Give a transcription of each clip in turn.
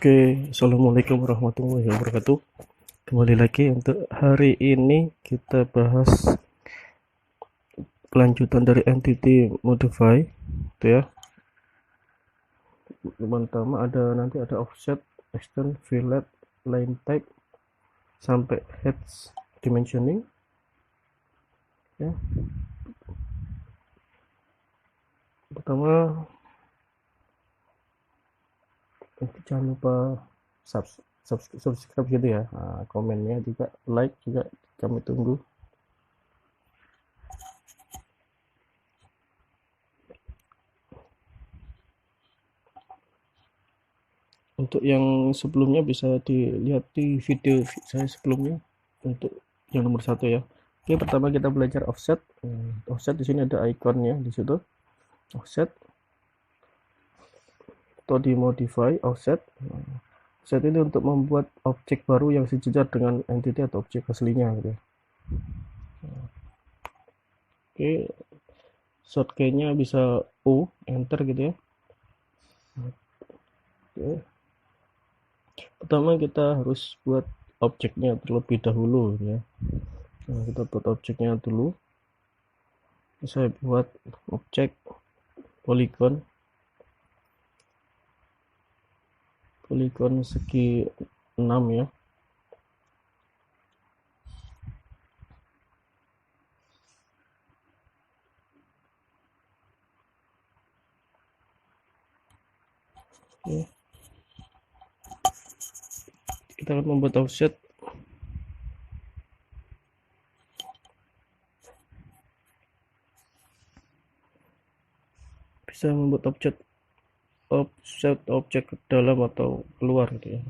Oke, assalamualaikum warahmatullahi wabarakatuh. Kembali lagi untuk hari ini kita bahas kelanjutan dari entity modify, itu ya. Pertama nanti ada offset, extend, fillet, line type, sampai heads dimensioning, ya. Pertama, jangan lupa subscribe gitu ya. Nah, komennya juga, like juga kami tunggu. Untuk yang sebelumnya bisa dilihat di video saya sebelumnya untuk yang nomor 1 ya. Oke, pertama kita belajar offset. Offset di sini ada ikonnya di situ. Offset atau di modify offset. Offset ini untuk membuat objek baru yang sejajar dengan entity atau objek aslinya gitu. Oke, shortcut-nya bisa U, enter gitu ya. Oke. Pertama kita harus buat objeknya terlebih dahulu ya. Nah, kita buat objeknya dulu. Saya buat objek polygon segi 6 ya. Oke. Kita akan membuat offset. Bisa membuat offset objek ke dalam atau keluar gitu ya.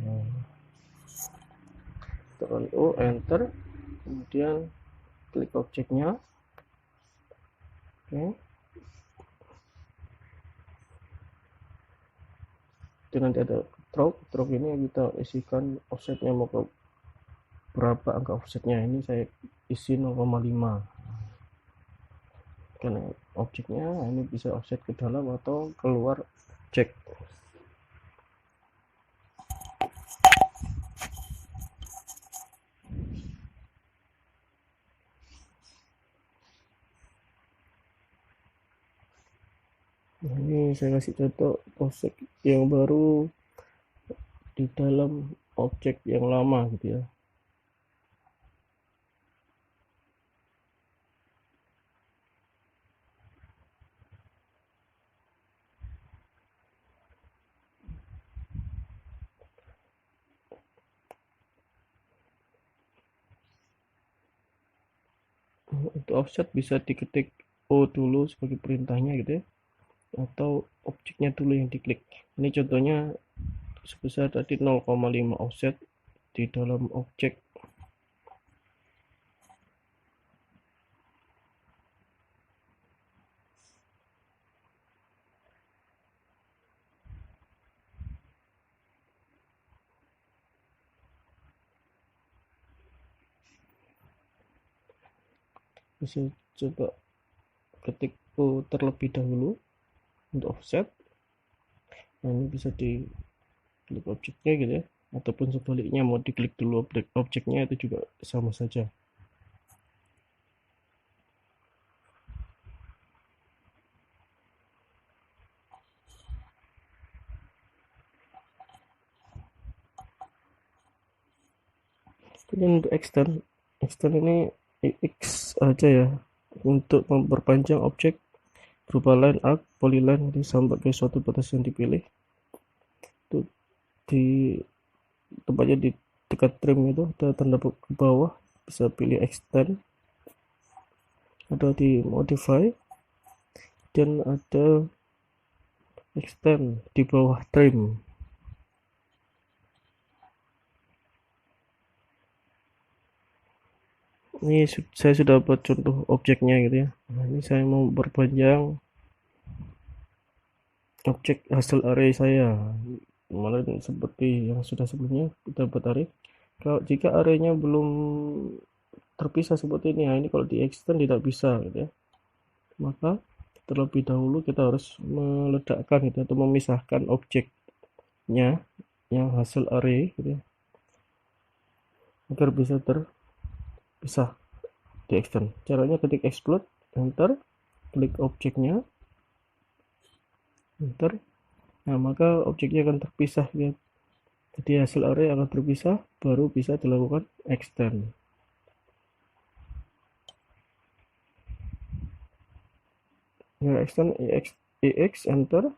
Tekan O, enter, kemudian klik objeknya. Oke. Itu nanti ada stroke ini kita isikan offsetnya mau ke berapa angka offsetnya. Ini saya isi 0,5 karena objeknya ini bisa offset ke dalam atau keluar objek. Nah, ini saya kasih contoh offset yang baru di dalam objek yang lama gitu ya. Untuk offset bisa diketik O dulu sebagai perintahnya gitu ya, atau objeknya dulu yang diklik. Ini contohnya sebesar tadi 0,5 offset di dalam objek. Bisa coba ketik O terlebih dahulu untuk offset. Nah, ini bisa di klik objeknya gitu ya, ataupun sebaliknya mau diklik dulu objeknya itu juga sama saja. Kemudian untuk extend ini X aja ya, untuk memperpanjang objek berupa line arc, polyline sampai ke suatu batas yang dipilih. Itu di tempatnya di dekat trim itu ada tanda ke bawah, bisa pilih extend, ada di modify, dan ada extend di bawah trim. Ini saya sudah buat contoh objeknya gitu ya. Nah, ini saya mau perpanjang objek hasil array saya, malah seperti yang sudah sebelumnya kita buat array. Kalau jika arraynya belum terpisah seperti ini, nah ini kalau di extend tidak bisa gitu ya, maka terlebih dahulu kita harus meledakkan gitu, atau memisahkan objeknya yang hasil array gitu ya, agar bisa terpisah di extend. Caranya ketik explode, enter, klik objeknya, enter. Nah, maka objeknya akan terpisah ya. Jadi hasil array akan terpisah, baru bisa dilakukan extend. Ya, extend EX, enter,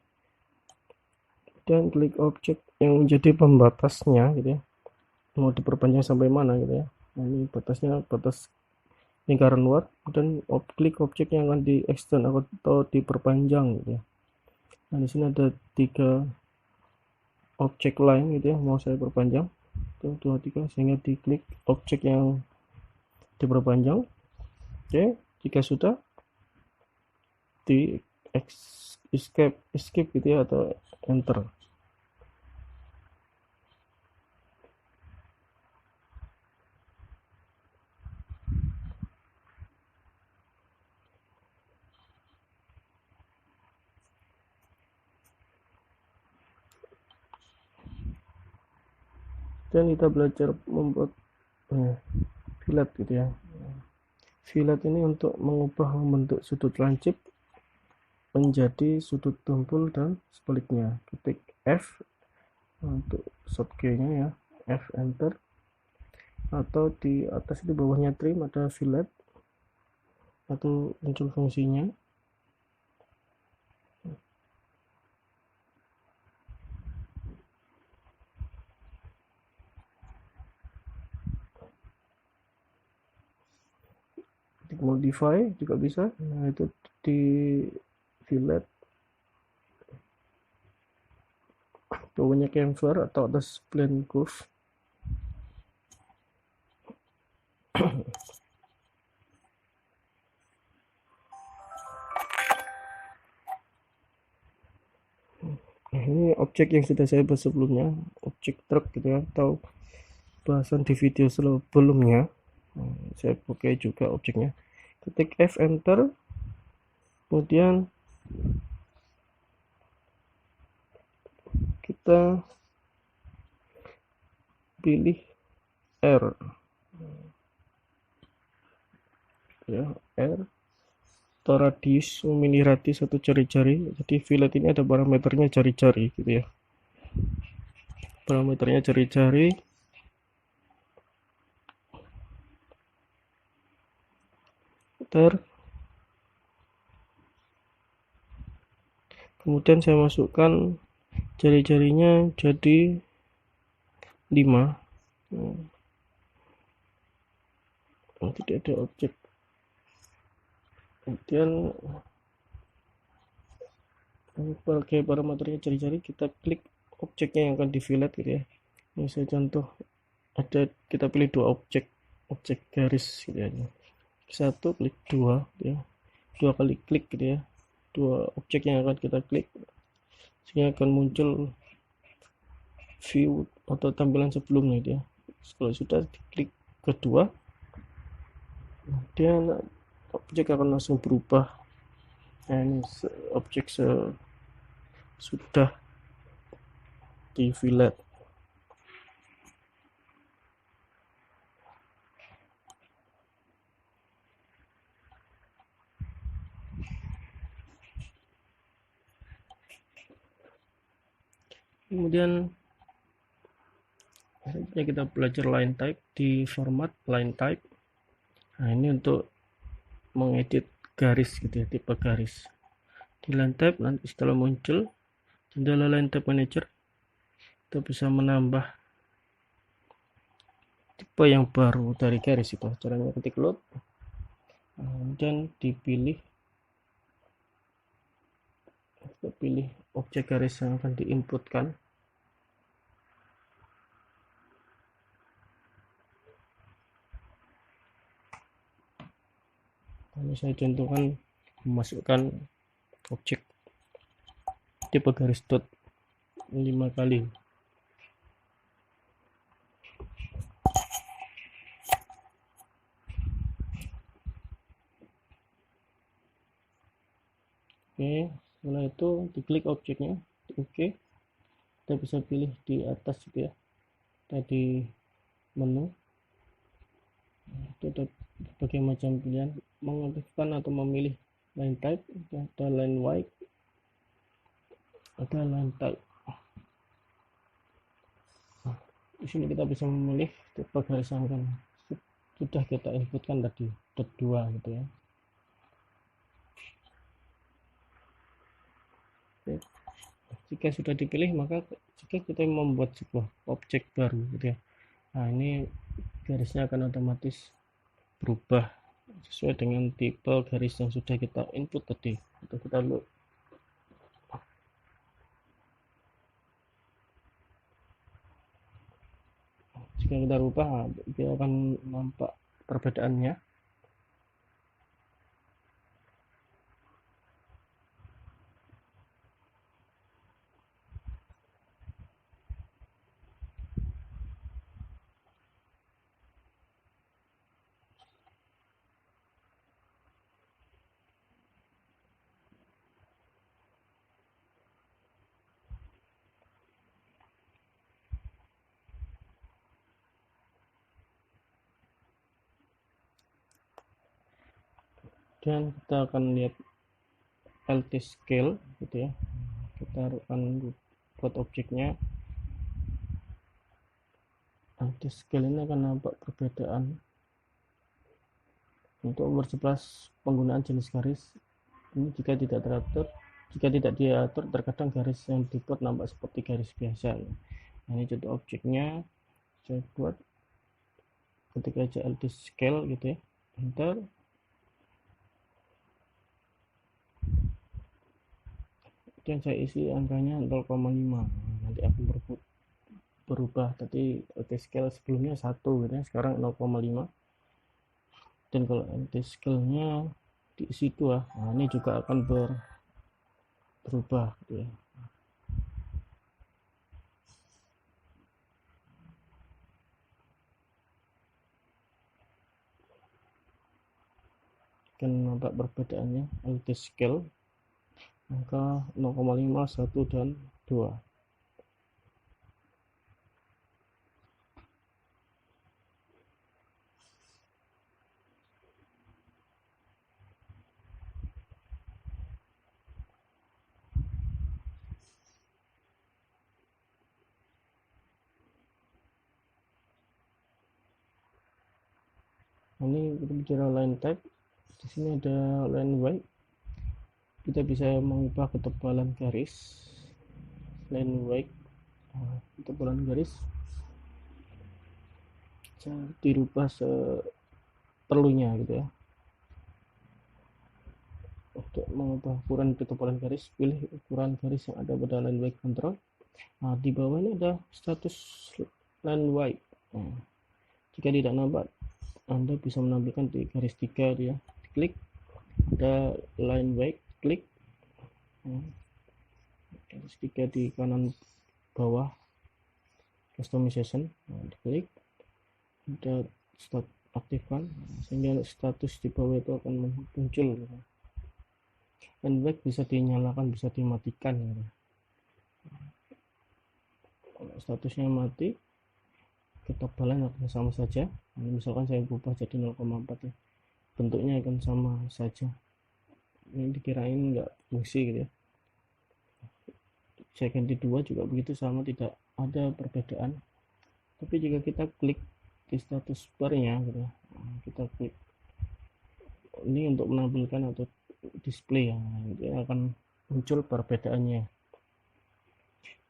dan klik objek yang menjadi pembatasnya gitu ya. Mau diperpanjang sampai mana gitu ya. Nah, ini batasnya batas lingkaran luar, dan klik objek yang akan di extend atau diperpanjang gitu ya. Nah, di sini ada 3 objek lain gitu ya, mau saya perpanjang. 1, 2, 3, sehingga diklik objek yang diperpanjang. Oke, jika sudah di escape gitu ya, atau enter. Dan kita belajar membuat fillet gitu ya. Fillet ini untuk mengubah bentuk sudut lancip menjadi sudut tumpul dan sebaliknya. Ketik F untuk shortcut-nya ya, F enter, atau di atas di bawahnya trim ada fillet, atau muncul fungsinya. Ketik modify juga bisa. Nah, itu di fillet, bawahnya chamfer atau atas plane curve. Nah, ini objek yang sudah saya bahas sebelumnya, objek truk gitu ya, atau bahasan di video sebelumnya. Saya pakai juga objeknya. Ketik F enter, kemudian kita pilih R ya, R atau radius, memilih radius atau jari-jari. Jadi fillet ini ada parameternya jari-jari gitu ya, parameternya jari-jari. Kemudian saya masukkan jari-jarinya jadi 5. Tidak ada objek. Kemudian sebagai parameternya jari-jari, kita klik objeknya yang akan di fillet gitu ya. Ini saya contoh, ada, kita pilih 2 objek garis gitu ya. 1 klik 2 ya, 2 kali klik gitu ya, 2 objek yang akan kita klik, sehingga akan muncul view atau tampilan sebelumnya gitu ya. Kalau sudah diklik kedua, kemudian objek akan langsung berubah. Nah, ini objek sudah di fillet. Kemudian selanjutnya kita belajar line type di format line type. Nah, ini untuk mengedit garis gitu ya, tipe garis. Di line type nanti setelah muncul jendela line type manager, kita bisa menambah tipe yang baru dari garis itu. Caranya ketik load, kemudian dipilih, kita pilih objek garis yang akan diinputkan. Ini saya contohkan memasukkan objek tipe garis dot 5 kali. Oke, setelah itu diklik objeknya, oke. kita bisa pilih di atas gitu ya, tadi menu itu ada berbagai macam pilihan, mengaktifkan atau memilih line type, ada line white, ada line type. Di sini kita bisa memilih tipe garis angka, sudah kita inputkan tadi dot 2 gitu ya. Oke. Jika sudah dipilih, maka jika kita membuat sebuah objek baru gitu ya, nah ini garisnya akan otomatis berubah sesuai dengan tipe garis yang sudah kita input tadi. Atau kita look, jika kita rubah, dia akan nampak perbedaannya. Dan kita akan lihat LT scale gitu ya, kita akan buat objeknya. LT scale ini akan nampak perbedaan. Untuk nomor 11 penggunaan jenis garis ini jika tidak teratur, jika tidak diatur, terkadang garis yang dibuat nampak seperti garis biasa. Nah, ini contoh objeknya saya buat, ketika aja LT scale gitu ya, enter, dan saya isi angkanya 0,5. Nanti akan berubah, tadi LT scale sebelumnya 1 gitu ya, sekarang 0,5. Dan kalau LT scale nya diisi 2, nah ini juga akan berubah gitu ya. Akan nampak perbedaannya LT scale angka 0,5, 1 dan 2. Ini kita bicara line type, di sini ada line white, kita bisa mengubah ketebalan garis line white. Ketebalan garis bisa dirubah seperlunya gitu ya. Untuk mengubah ukuran ketebalan garis, pilih ukuran garis yang ada pada line white control. Nah, di bawah ini ada status line white. Nah, jika tidak nampak, Anda bisa menampilkan di garis 3 dia, klik ada line white, klik garis 3 di kanan bawah customization, nah, diklik, ada start, aktifkan, sehingga status di bawah itu akan muncul. Dan back bisa dinyalakan, bisa dimatikan gitu. Kalau statusnya mati, ketebalan akan sama saja. Nah, misalkan saya ubah jadi 0,4 ya, bentuknya akan sama saja. Ini dikirain nggak fungsi gitu ya. Saya ganti 2 juga begitu, sama, tidak ada perbedaan. Tapi jika kita klik di status barnya gitu ya, kita klik ini untuk menampilkan atau display ya, itu akan muncul perbedaannya.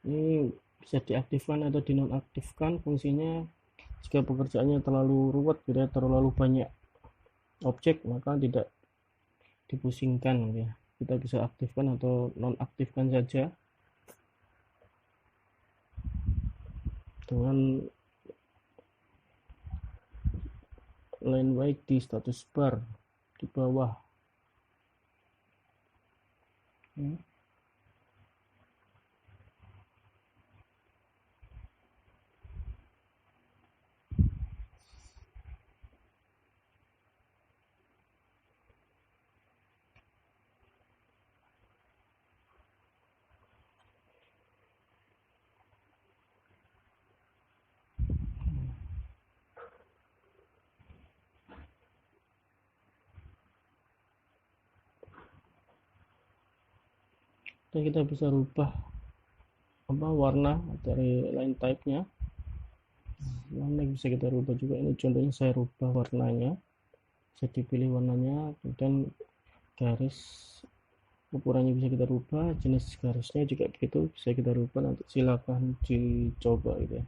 Ini bisa diaktifkan atau dinonaktifkan fungsinya. Jika pekerjaannya terlalu ruwet gitu ya, terlalu banyak objek, maka tidak dipusingkan gitu ya. Kita bisa aktifkan atau nonaktifkan saja dengan line white di status bar di bawah. dan kita bisa rubah warna dari line type nya. Warna bisa kita rubah juga, ini contohnya saya rubah warnanya, saya dipilih warnanya, dan garis ukurannya bisa kita rubah, jenis garisnya juga begitu bisa kita rubah. Nanti silakan dicoba gitu ya.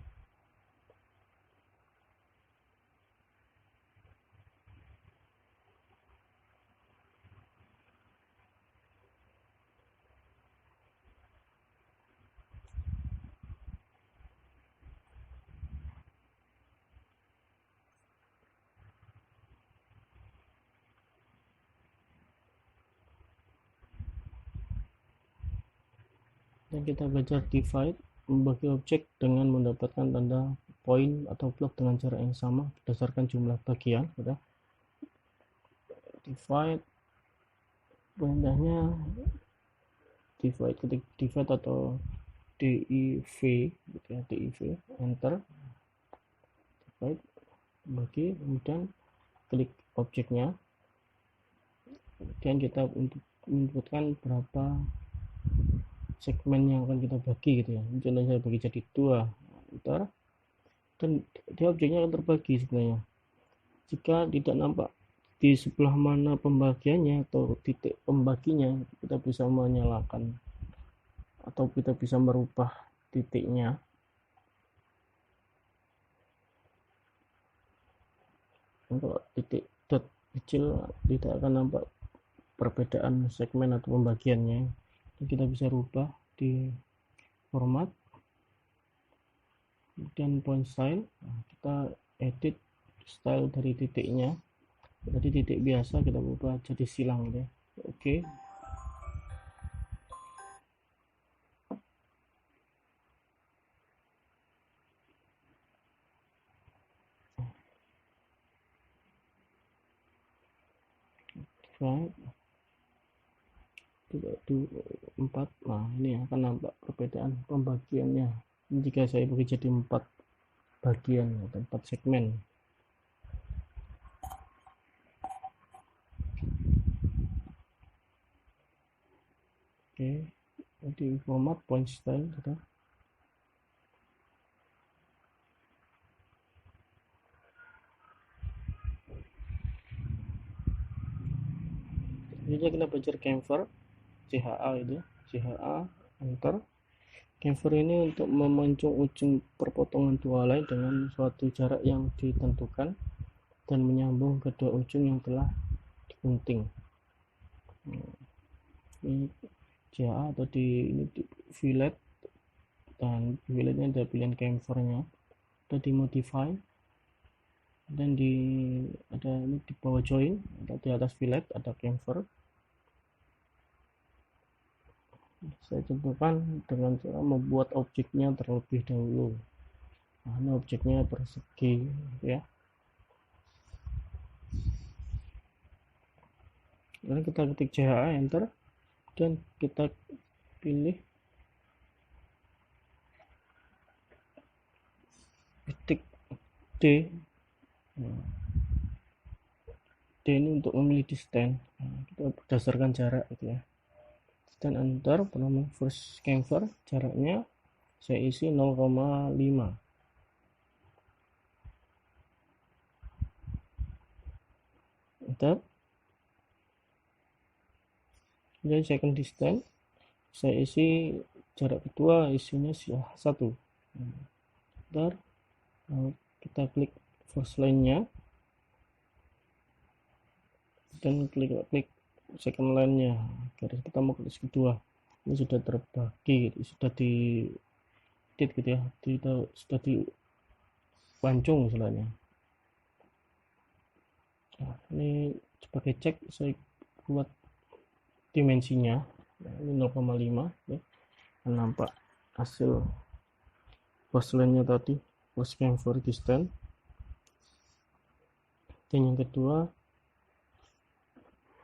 Dan kita belajar divide, membagi objek dengan mendapatkan tanda poin atau blok dengan cara yang sama berdasarkan jumlah bagian gitu. Divide, perintahnya divide, ketik divide atau div gitu ya, div, enter, divide, bagi, kemudian klik objeknya, kemudian kita untuk menentukan berapa segmen yang akan kita bagi gitu ya. Contohnya saya bagi jadi 2, enter, dan dia objeknya akan terbagi sebenarnya. Jika tidak nampak di sebelah mana pembagiannya atau titik pembaginya, kita bisa menyalakan atau kita bisa merubah titiknya. Untuk titik dot kecil tidak akan nampak perbedaan segmen atau pembagiannya. Kita bisa rubah di format, kemudian point style, kita edit style dari titiknya. Jadi titik biasa kita ubah jadi silang gitu ya. Oke. Right. 4. Nah, ini akan nampak perbedaan pembagiannya jika saya bagi jadi 4 bagian atau 4 segmen. Oke, di format point style gitu. Ini kita belajar chamfer, CHA itu, CHA, enter. Chamfer ini untuk memancung ujung perpotongan dua line dengan suatu jarak yang ditentukan dan menyambung kedua ujung yang telah digunting. Ini CHA atau ini di fillet, dan filletnya ada pilihan chamfernya, ada di modify, dan ada ini di bawah join, atau di atas fillet ada chamfer. Saya contohkan dengan cara membuat objeknya terlebih dahulu. Nah, ini objeknya persegi ya. Lalu kita ketik CHA, enter, dan kita pilih titik D. D ini untuk memilih distance. Nah, kita berdasarkan jarak gitu ya. Dan enter, bernama first chamfer, jaraknya saya isi 0,5. Enter. Kemudian second distance saya isi jarak kedua, isinya 1. Enter. Lalu kita klik first line nya dan klik second line nya, garis pertama garis kedua. Ini sudah terbagi gitu, sudah di edit gitu ya, sudah dipancung istilahnya. Nah, ini sebagai cek saya buat dimensinya, nah, ini 0,5 ya. Nampak hasil first line nya tadi, first chamfer distance. Dan yang kedua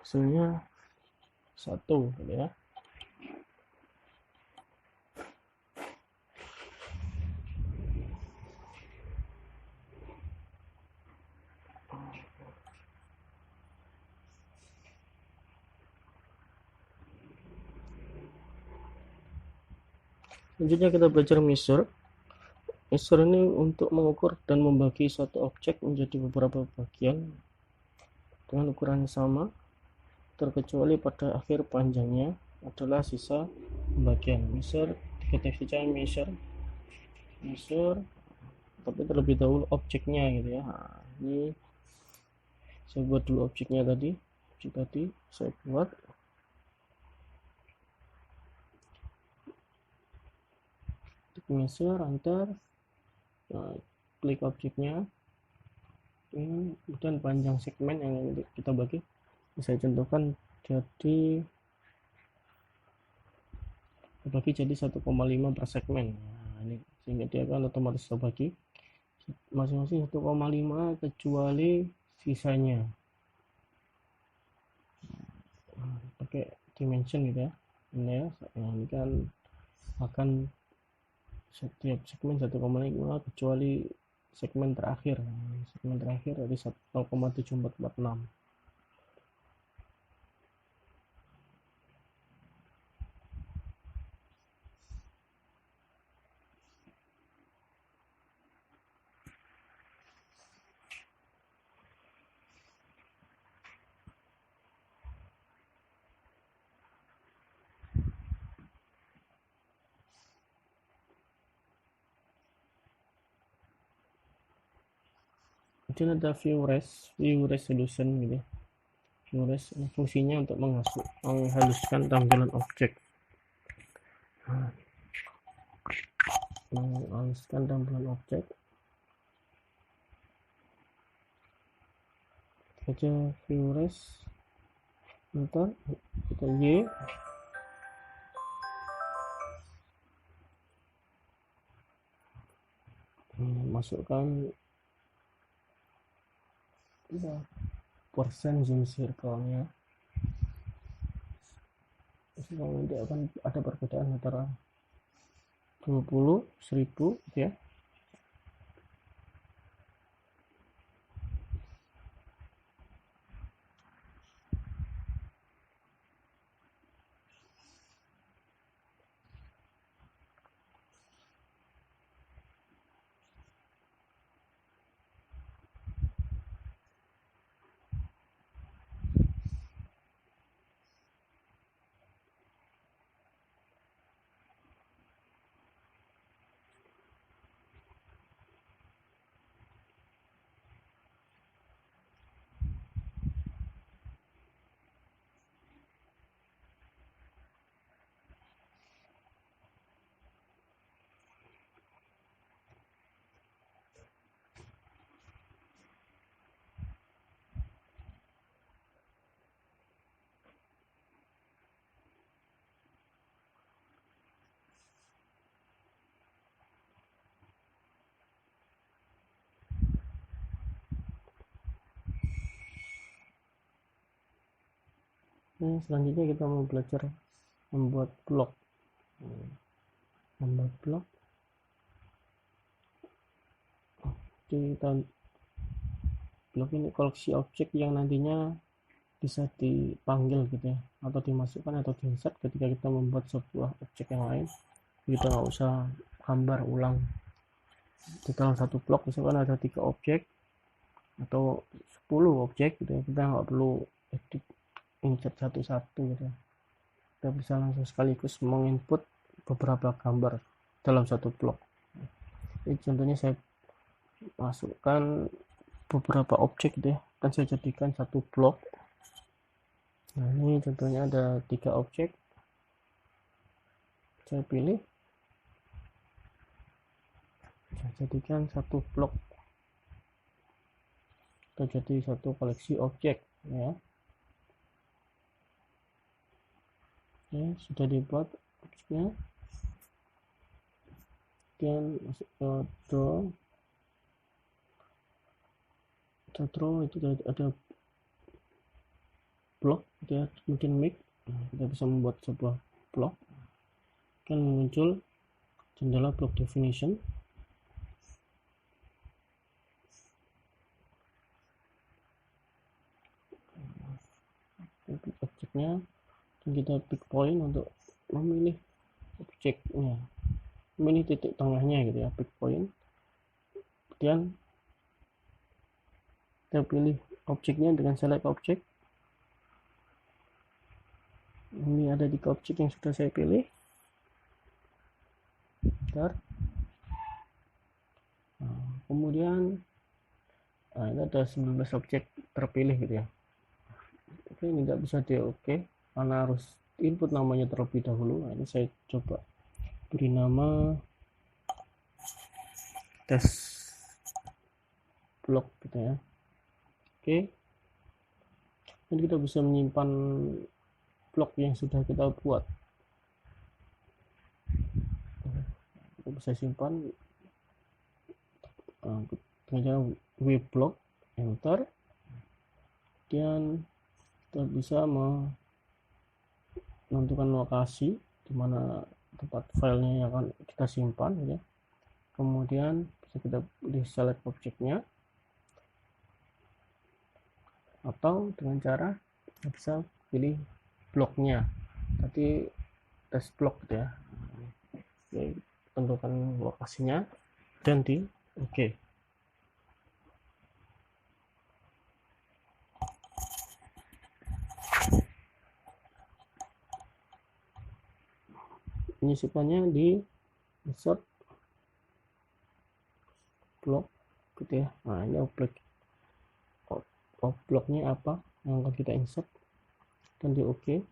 hasilnya 1 gitu ya. Selanjutnya kita belajar measure. Measure ini untuk mengukur dan membagi suatu objek menjadi beberapa bagian dengan ukuran yang sama, terkecuali pada akhir panjangnya adalah sisa pembagian. Measure diketik saja measure, tapi terlebih dahulu objeknya gitu ya. Nah, ini saya buat dulu objeknya tadi. Objek tadi saya buat. Measure, enter. Nah, klik objeknya. Kemudian panjang segmen yang kita bagi. Saya contohkan jadi terbagi jadi 1,5 per segmen. Nah, ini sehingga dia akan otomatis terbagi masing-masing 1,5 kecuali sisanya. Pakai dimension gitu ya. Ini ya, ini kan akan setiap segmen 1,5 kecuali segmen terakhir. Segmen terakhir dari 0,7446. Kemudian ada view resolution gitu ya. View res fungsinya untuk menghaluskan tampilan objek. Menghaluskan tampilan objek saja view res, ntar kita Y, masukkan persen zoom circle-nya. Nanti akan ada perbedaan antara 20, 1000 ya. Selanjutnya kita mau belajar membuat blok. Kita blok ini koleksi objek yang nantinya bisa dipanggil gitu ya, atau dimasukkan atau diinsert ketika kita membuat sebuah objek yang lain. Kita nggak usah gambar ulang di dalam satu blok. Misalkan ada 3 objek atau 10 objek gitu ya, kita nggak perlu edit insert satu-satu gitu ya. Kita bisa langsung sekaligus menginput beberapa gambar dalam satu blok. Ini contohnya saya masukkan beberapa objek gitu ya, kan saya jadikan satu blok. Nah, ini contohnya ada 3 objek. Saya pilih, saya jadikan satu blok atau jadi satu koleksi objek ya. Oke, sudah dibuat objeknya. Kemudian masuk ke draw itu ada blok ya, kemudian make. Kita bisa membuat sebuah blok, kan muncul jendela block definition. Objeknya, dan kita pick point untuk memilih objeknya. milih titik tengahnya gitu ya, pick point, kemudian kita pilih objeknya dengan select object. Ini ada 3 objek yang sudah saya pilih. Bentar. Nah, kemudian ini ada 19 objek terpilih gitu ya. Oke, ini nggak bisa di oke karena harus input namanya terlebih dahulu. Nah, ini saya coba beri nama tes blok gitu ya. Oke, dan kita bisa menyimpan blok yang sudah kita buat. Kita bisa simpan dengan cara web block, enter, kemudian kita bisa menentukan lokasi di mana tempat filenya yang akan kita simpan ya. Kemudian bisa kita pilih select objeknya, atau dengan cara kita bisa pilih bloknya tadi, tes blok gitu ya. Oke, tentukan lokasinya dan di oke. Penyisipannya di insert blok gitu ya. Nah, ini bloknya apa yang akan kita insert dan di oke.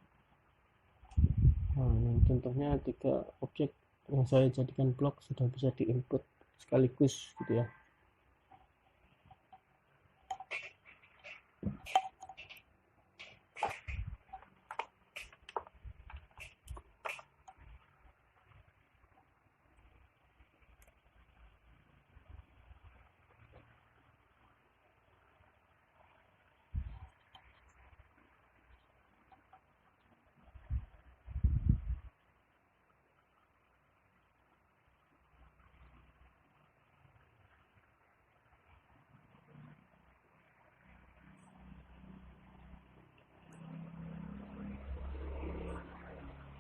Nah, ini contohnya 3 objek yang saya jadikan blok sudah bisa diinput sekaligus gitu ya.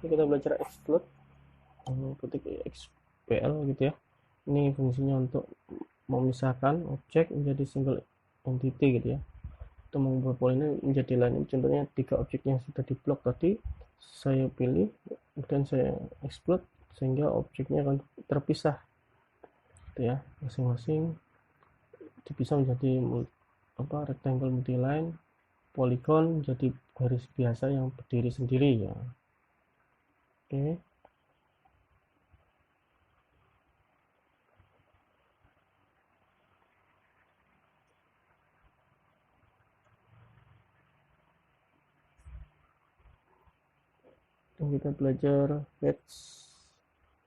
Ini kita belajar explode, ketik xpl gitu ya. Ini fungsinya untuk memisahkan objek menjadi single entity gitu ya, atau mengubah poinnya menjadi lain. Contohnya 3 objek yang sudah diblok tadi saya pilih dan saya explode sehingga objeknya akan terpisah gitu ya, masing-masing dipisah menjadi rectangle multiline, polygon menjadi garis biasa yang berdiri sendiri ya. Oke. Dan kita belajar heads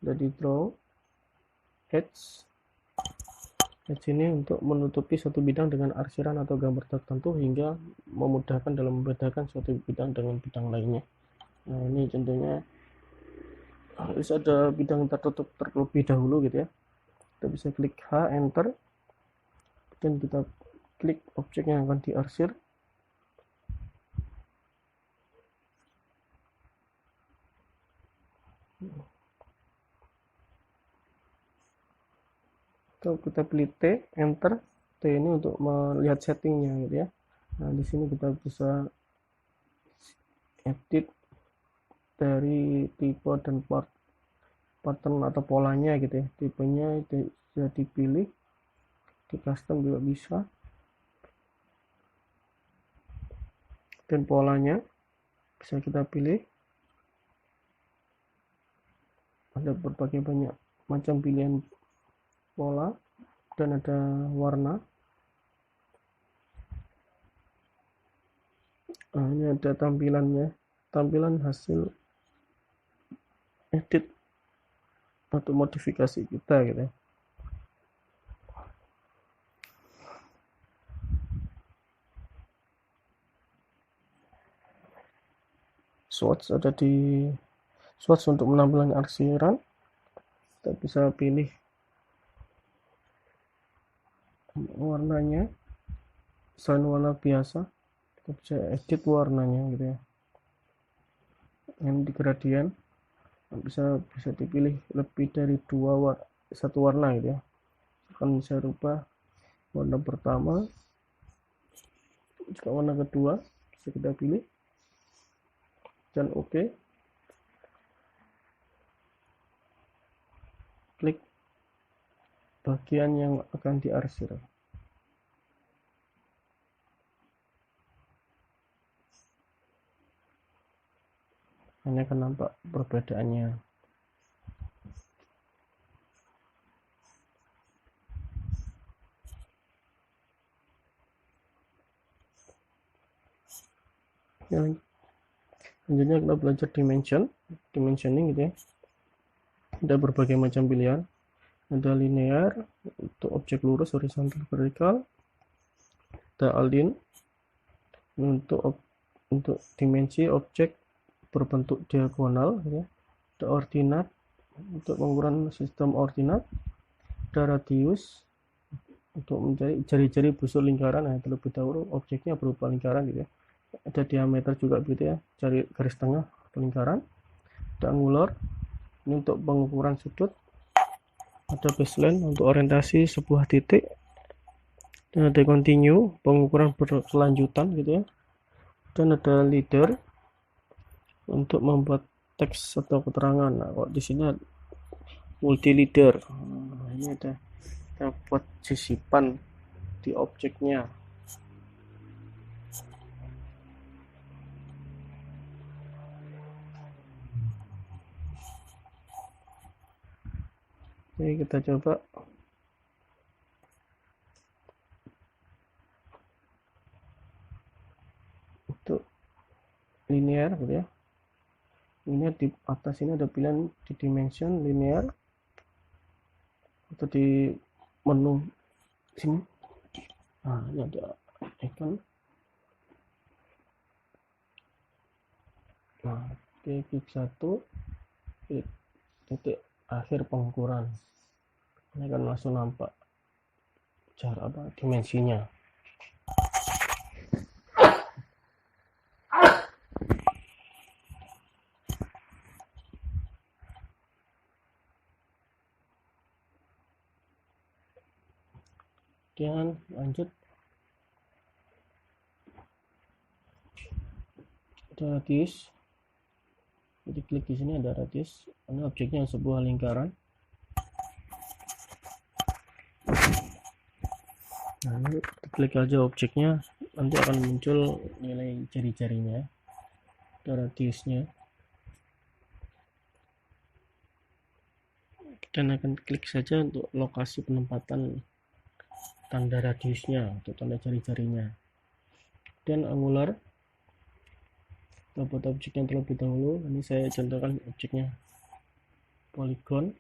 dari draw. Heads ini untuk menutupi suatu bidang dengan arsiran atau gambar tertentu hingga memudahkan dalam membedakan suatu bidang dengan bidang lainnya. Nah, ini contohnya harus ada bidang tertutup terlebih dahulu gitu ya. Kita bisa klik H, enter, dan kita klik objek yang akan diarsir. Atau kita pilih T, enter. T ini untuk melihat settingnya gitu ya. Nah, di sini kita bisa edit dari tipe dan pattern atau polanya gitu ya. Tipenya itu bisa dipilih, di custom juga bisa, dan polanya bisa kita pilih. Ada berbagai banyak macam pilihan pola dan ada warna. Nah, ini ada tampilan hasil edit atau modifikasi kita gitu ya. Swatch ada di swatch untuk menampilkan arsiran. Kita bisa pilih warnanya, selain warna biasa kita bisa edit warnanya gitu ya. Yang di gradient bisa dipilih lebih dari satu warna gitu ya. Akan bisa rubah warna pertama, juga warna kedua bisa kita pilih dan oke. Klik bagian yang akan diarsir. Ini akan nampak perbedaannya. Selanjutnya kita belajar dimensioning gitu ya. Ada berbagai macam pilihan. Ada linear untuk objek lurus, horizontal, vertikal. Ada align untuk dimensi objek berbentuk diagonal gitu ya. Ada ordinat untuk pengukuran sistem ordinat. Ada radius untuk mencari jari-jari busur lingkaran. Nah, terlebih dahulu objeknya berupa lingkaran gitu ya. Ada diameter juga gitu ya, cari garis tengah lingkaran. Ada angular ini untuk pengukuran sudut. Ada baseline untuk orientasi sebuah titik. Dan ada continue pengukuran berkelanjutan gitu ya. Dan ada leader untuk membuat teks atau keterangan. Nah, kok di sini multi leader. Nah, ini ada kita buat sisipan di objeknya. Jadi kita coba untuk linear gitu ya. Ini di atas ini ada pilihan di dimension linear atau di menu sini. Nah, ini ada icon. Nah, klik satu, klik titik akhir pengukuran. Ini akan langsung nampak cara dimensinya. Kemudian lanjut, ada radius. Jadi klik di sini ada radius. Ini objeknya sebuah lingkaran. Nah, ini klik aja objeknya, nanti akan muncul nilai jari-jarinya, ada radiusnya. Dan akan klik saja untuk lokasi penempatan tanda radiusnya atau tanda jari-jarinya. Dan angular, kita buat objeknya terlebih dahulu. Ini saya contohkan objeknya poligon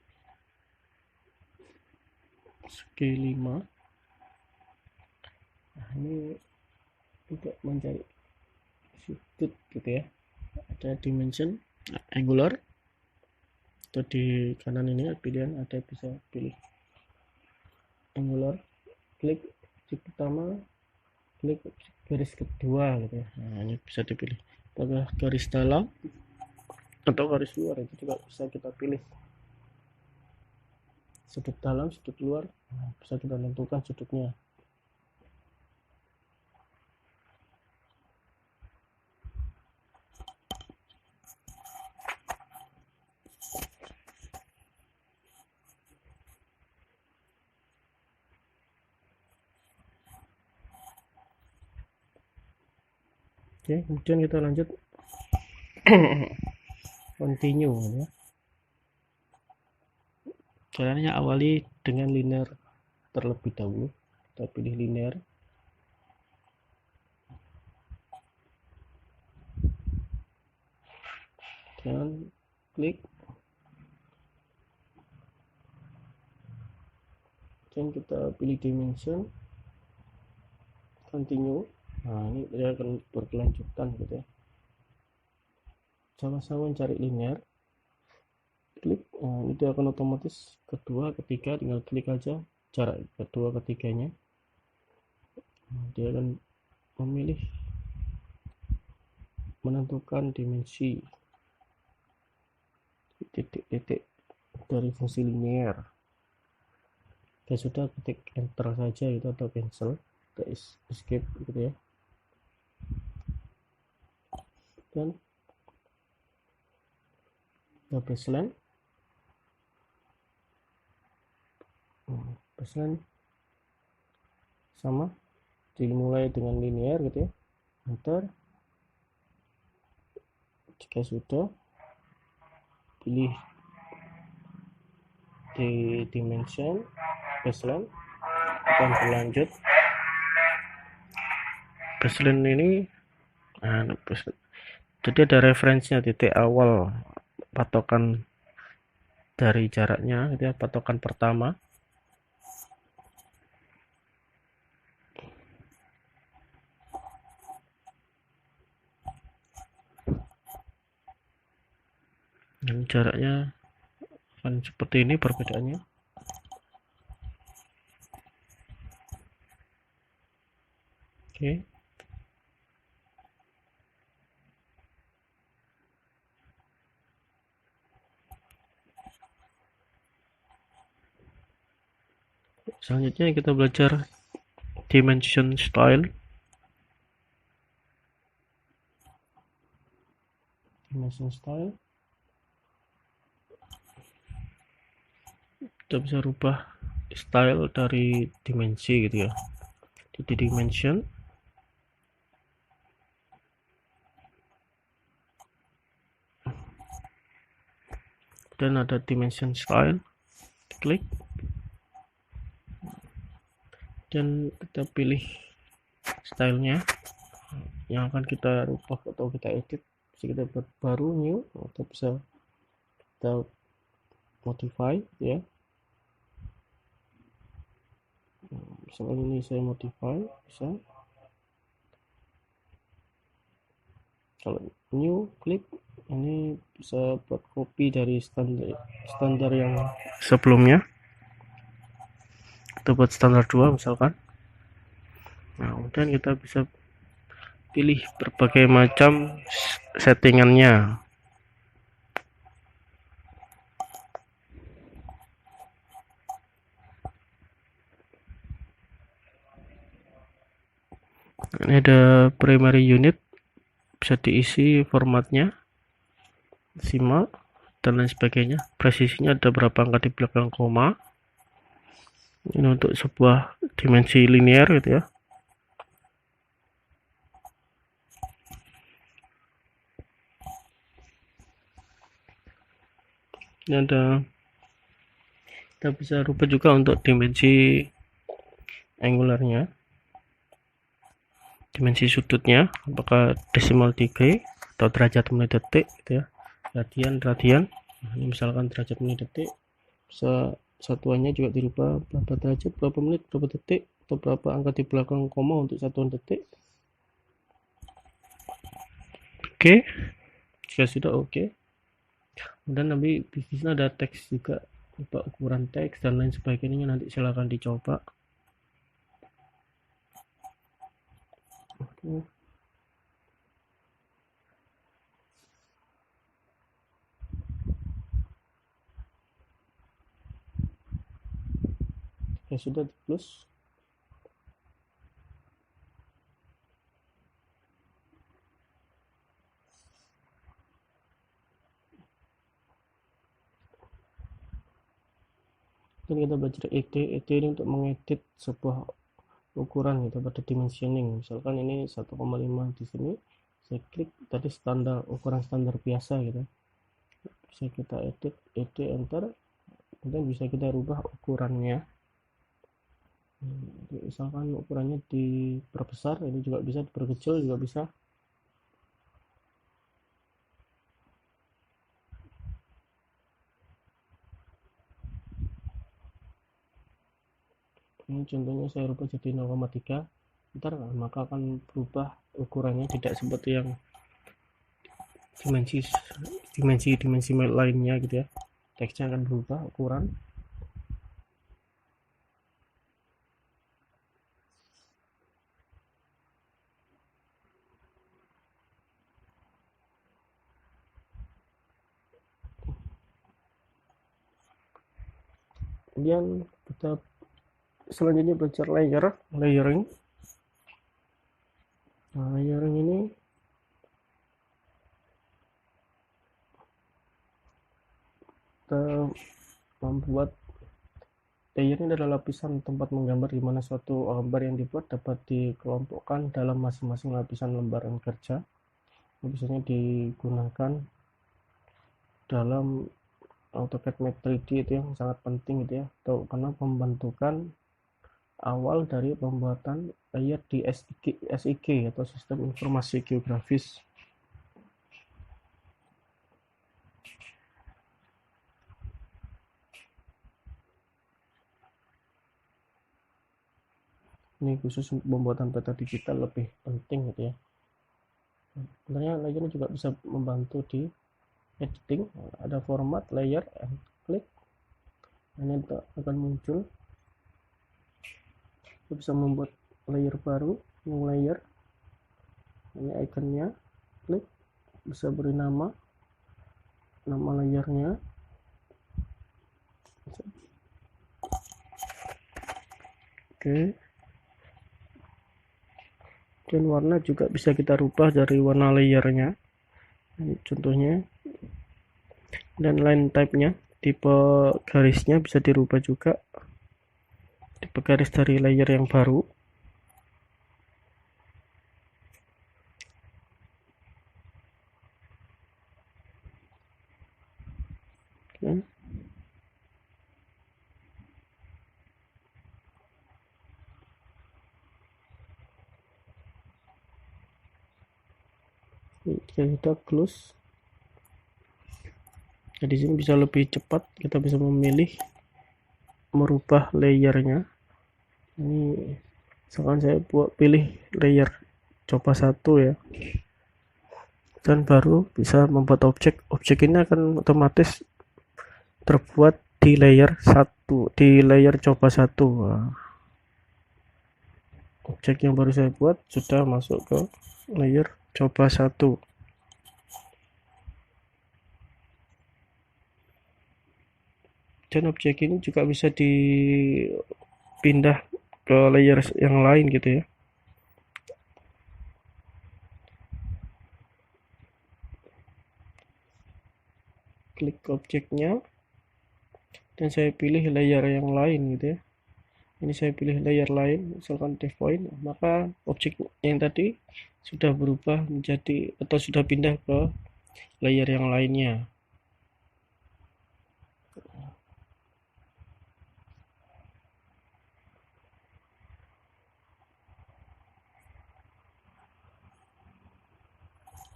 segi 5. Nah, ini untuk mencari sudut gitu ya. Ada dimension angular, atau di kanan ini pilihan ada, bisa pilih angular, klik objek pertama, klik garis kedua gitu ya. Nah, ini bisa dipilih apakah garis dalam atau garis luar, itu juga bisa kita pilih. Sudut dalam, sudut luar, nah, bisa kita tentukan sudutnya. Oke, kemudian kita lanjut continue ya. Caranya awali dengan linear terlebih dahulu. Kita pilih linear. Dan klik. Dan kita pilih dimension. Continue. Nah, ini dia akan berkelanjutan gitu ya. Sama-sama mencari linear. Klik, nah, itu akan otomatis kedua, ketiga, tinggal klik aja jarak kedua ketiganya. Nah, dia akan memilih menentukan dimensi titik-titik dari fungsi linear. Ya sudah, ketik enter saja itu atau cancel, kita escape gitu ya. Dan baseline sama, dimulai dengan linear gitu ya, enter. Jika sudah, pilih di dimension baseline, akan berlanjut. Baseline ini jadi ada referensinya, titik awal patokan dari jaraknya gitu ya, patokan pertama. Dan jaraknya akan seperti ini perbedaannya. Oke. Selanjutnya kita belajar dimension style. Dimension style, kita bisa rubah style dari dimensi gitu ya. Di dimension, dan ada dimension style, klik dan kita pilih stylenya yang akan kita rubah atau kita edit. Bisa kita buat baru, new, atau bisa kita modify ya. Misalnya ini saya modify, bisa. Kalau new, klik, ini bisa buat copy dari standar yang sebelumnya. Kita buat standar 2 misalkan. Nah, kemudian kita bisa pilih berbagai macam settingannya. Ini ada primary unit, bisa diisi formatnya, decimal, dan lain sebagainya. Presisinya ada berapa angka di belakang koma. Ini untuk sebuah dimensi linear gitu ya. Ini ada, kita bisa rubah juga untuk dimensi angularnya, dimensi sudutnya, apakah decimal degree atau derajat menit detik gitu ya, radian. Nah, ini misalkan derajat menit detik, bisa satuannya juga dirubah, berapa derajat, berapa menit, berapa detik, atau berapa angka di belakang koma untuk satuan detik. Oke, jika sudah oke. Dan nanti bisnisnya ada teks juga, lupa ukuran teks dan lain sebagainya, nanti silahkan dicoba. Oke. Ya sudah, di plus. Dan kita belajar ED ini untuk mengedit sebuah ukuran gitu pada dimensioning. Misalkan ini 1,5 di sini, saya klik tadi standar, ukuran standar biasa gitu, bisa kita edit, enter, kemudian bisa kita rubah ukurannya. Misalkan ukurannya diperbesar, ini juga bisa, diperkecil juga bisa. Ini contohnya saya rubah jadi 0,3, ntar maka akan berubah ukurannya, tidak seperti yang dimensi lainnya gitu ya. Teksnya akan berubah ukuran. Kemudian kita selanjutnya belajar layering. Nah, layering ini kita membuat layer ini adalah lapisan tempat menggambar di mana suatu gambar yang dibuat dapat dikelompokkan dalam masing-masing lapisan lembaran kerja. Biasanya digunakan dalam AutoCAD Map 3D itu yang sangat penting gitu ya, atau karena pembentukan awal dari pembuatan layer di SIG atau Sistem Informasi Geografis. Ini khusus untuk pembuatan peta digital lebih penting gitu ya. Sebenarnya layer ini juga bisa membantu di editing. Ada format layer and klik, ini akan muncul. Kita bisa membuat layer baru, new layer. Ini ikonnya, klik, bisa beri nama layernya. Oke. Dan warna juga bisa kita rubah dari warna layernya. Ini contohnya. Dan line type-nya, tipe garisnya bisa dirubah juga. Tipe garis dari layer yang baru. Oke. Kita close. Nah, di sini bisa lebih cepat, kita bisa memilih merubah layernya. Ini misalkan saya pilih layer coba 1 ya, dan baru bisa membuat objek ini akan otomatis terbuat di layer 1, di layer coba 1. Nah, objek yang baru saya buat sudah masuk ke layer coba 1. Dan objek ini juga bisa dipindah ke layer yang lain gitu ya. Klik objeknya dan saya pilih layer yang lain gitu ya. Ini saya pilih layer lain, misalkan dev point, maka objek yang tadi sudah berubah menjadi atau sudah pindah ke layer yang lainnya.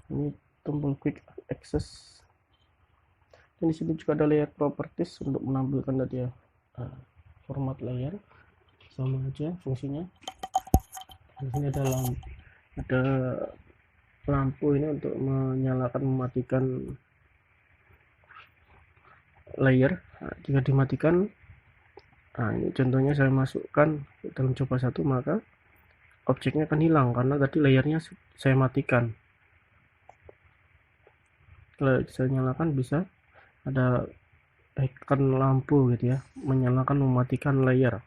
Ini tombol quick access. Dan di sini juga ada layer properties untuk menampilkan tadi ya, format layer, sama aja fungsinya. Di sini ada lampu ini untuk menyalakan mematikan layer. Nah, jika dimatikan, nah ini contohnya saya masukkan dalam coba 1, maka objeknya akan hilang karena tadi layernya saya matikan. Kalau saya nyalakan bisa ada icon lampu gitu ya, menyalakan mematikan layer.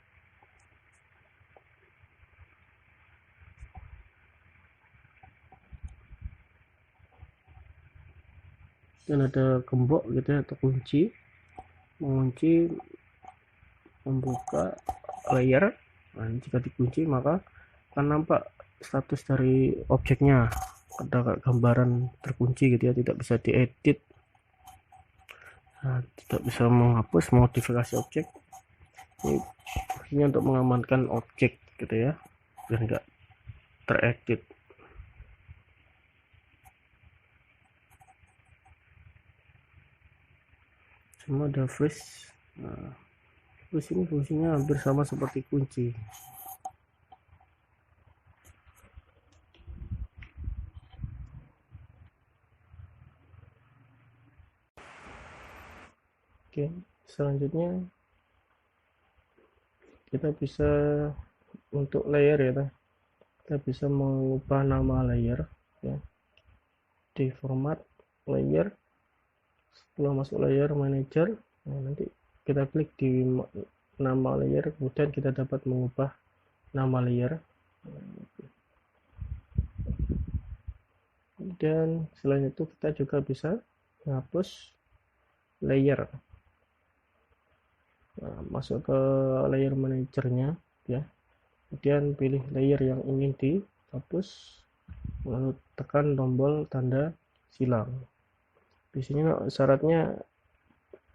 Dan ada gembok gitu ya, atau kunci, mengunci, membuka layer. Nah, jika dikunci maka akan nampak status dari objeknya, ada gambaran terkunci gitu ya, tidak bisa diedit. Nah, tidak bisa menghapus modifikasi objek. Ini untuk mengamankan objek gitu ya, biar enggak teredit. Semua ada freeze. Nah, terus ini fungsinya hampir sama seperti kunci. Oke, selanjutnya kita bisa untuk layer ya, kita bisa mengubah nama layer ya, di format layer. Setelah masuk layer manager, nah nanti kita klik di nama layer, kemudian kita dapat mengubah nama layer. Dan selain itu kita juga bisa menghapus layer. Nah, masuk ke layer manajernya ya, kemudian pilih layer yang ingin dihapus, lalu tekan tombol tanda silang. Di sini syaratnya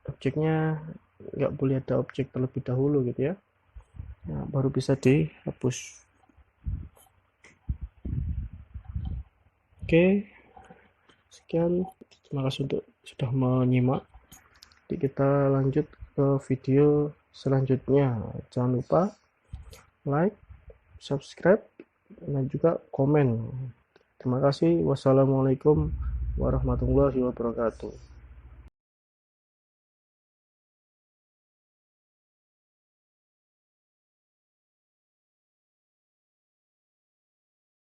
objeknya nggak boleh ada objek terlebih dahulu gitu ya. Nah, baru bisa dihapus. Oke, sekian, terima kasih untuk sudah menyimak. Jadi kita lanjut ke video selanjutnya. Jangan lupa like, subscribe, dan juga komen. Terima kasih. Wassalamualaikum warahmatullahi wabarakatuh.